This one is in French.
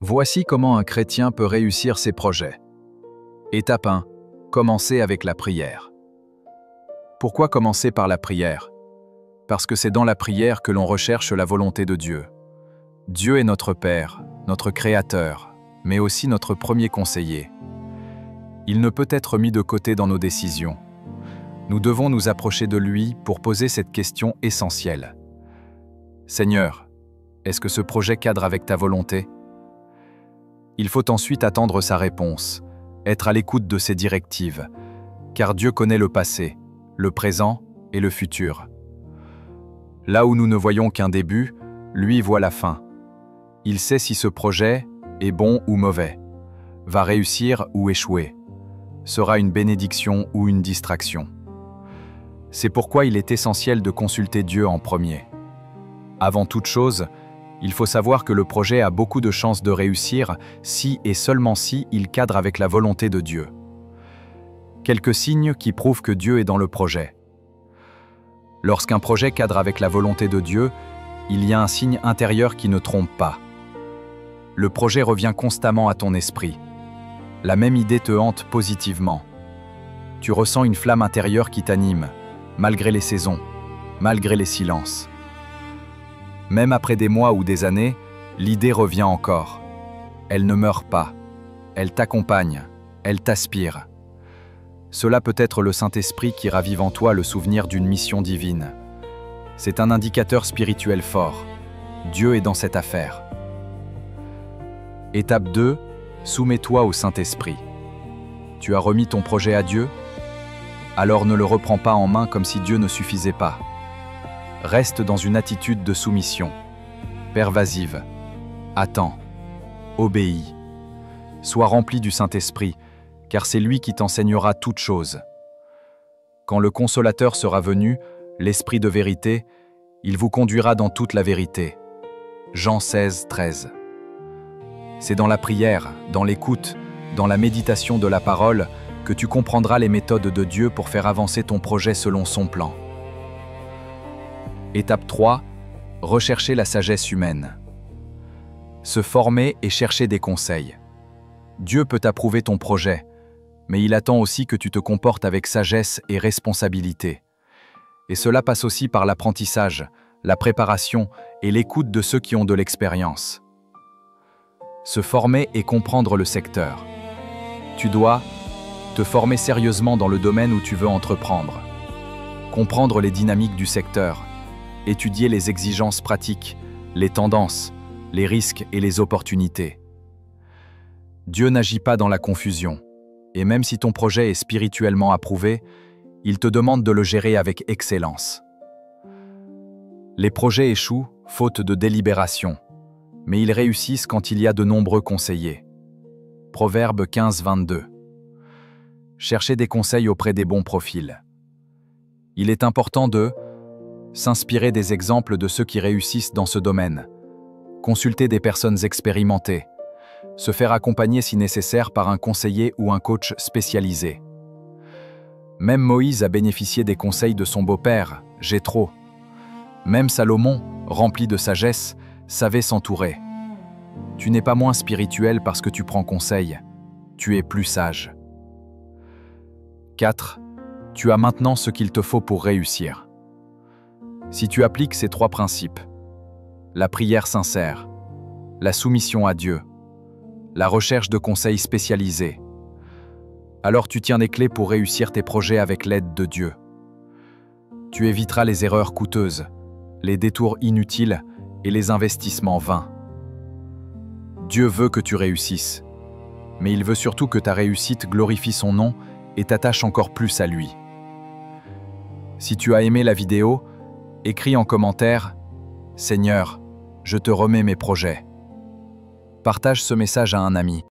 Voici comment un chrétien peut réussir ses projets. Étape 1. Commencer avec la prière. Pourquoi commencer par la prière? Parce que c'est dans la prière que l'on recherche la volonté de Dieu. Dieu est notre Père, notre Créateur, mais aussi notre premier conseiller. Il ne peut être mis de côté dans nos décisions. Nous devons nous approcher de lui pour poser cette question essentielle. Seigneur, est-ce que ce projet cadre avec ta volonté? Il faut ensuite attendre sa réponse, être à l'écoute de ses directives, car Dieu connaît le passé, le présent et le futur. Là où nous ne voyons qu'un début, lui voit la fin. Il sait si ce projet est bon ou mauvais, va réussir ou échouer, sera une bénédiction ou une distraction. C'est pourquoi il est essentiel de consulter Dieu en premier. Avant toute chose, il faut savoir que le projet a beaucoup de chances de réussir si et seulement si il cadre avec la volonté de Dieu. Quelques signes qui prouvent que Dieu est dans le projet. Lorsqu'un projet cadre avec la volonté de Dieu, il y a un signe intérieur qui ne trompe pas. Le projet revient constamment à ton esprit. La même idée te hante positivement. Tu ressens une flamme intérieure qui t'anime, malgré les saisons, malgré les silences. Même après des mois ou des années, l'idée revient encore. Elle ne meurt pas. Elle t'accompagne. Elle t'aspire. Cela peut être le Saint-Esprit qui ravive en toi le souvenir d'une mission divine. C'est un indicateur spirituel fort. Dieu est dans cette affaire. Étape 2. Soumets-toi au Saint-Esprit. Tu as remis ton projet à Dieu? Alors ne le reprends pas en main comme si Dieu ne suffisait pas. Reste dans une attitude de soumission, pervasive. Attends, obéis. Sois rempli du Saint-Esprit, car c'est lui qui t'enseignera toutes choses. Quand le Consolateur sera venu, l'Esprit de vérité, il vous conduira dans toute la vérité. Jean 16, 13. C'est dans la prière, dans l'écoute, dans la méditation de la parole, que tu comprendras les méthodes de Dieu pour faire avancer ton projet selon son plan. Étape 3. Rechercher la sagesse humaine. Se former et chercher des conseils. Dieu peut approuver ton projet, mais il attend aussi que tu te comportes avec sagesse et responsabilité. Et cela passe aussi par l'apprentissage, la préparation et l'écoute de ceux qui ont de l'expérience. Se former et comprendre le secteur. Tu dois te former sérieusement dans le domaine où tu veux entreprendre. Comprendre les dynamiques du secteur. Étudier les exigences pratiques, les tendances, les risques et les opportunités. Dieu n'agit pas dans la confusion, et même si ton projet est spirituellement approuvé, il te demande de le gérer avec excellence. Les projets échouent faute de délibération, mais ils réussissent quand il y a de nombreux conseillers. Proverbe 15, 22. Cherchez des conseils auprès des bons profils. Il est important de s'inspirer des exemples de ceux qui réussissent dans ce domaine, consulter des personnes expérimentées, se faire accompagner si nécessaire par un conseiller ou un coach spécialisé. Même Moïse a bénéficié des conseils de son beau-père, Jéthro. Même Salomon, rempli de sagesse, savait s'entourer. Tu n'es pas moins spirituel parce que tu prends conseil, tu es plus sage. 4. Tu as maintenant ce qu'il te faut pour réussir. Si tu appliques ces 3 principes, la prière sincère, la soumission à Dieu, la recherche de conseils spécialisés, alors tu tiens les clés pour réussir tes projets avec l'aide de Dieu. Tu éviteras les erreurs coûteuses, les détours inutiles et les investissements vains. Dieu veut que tu réussisses, mais il veut surtout que ta réussite glorifie son nom et t'attache encore plus à lui. Si tu as aimé la vidéo, écris en commentaire « Seigneur, je te remets mes projets ». Partage ce message à un ami.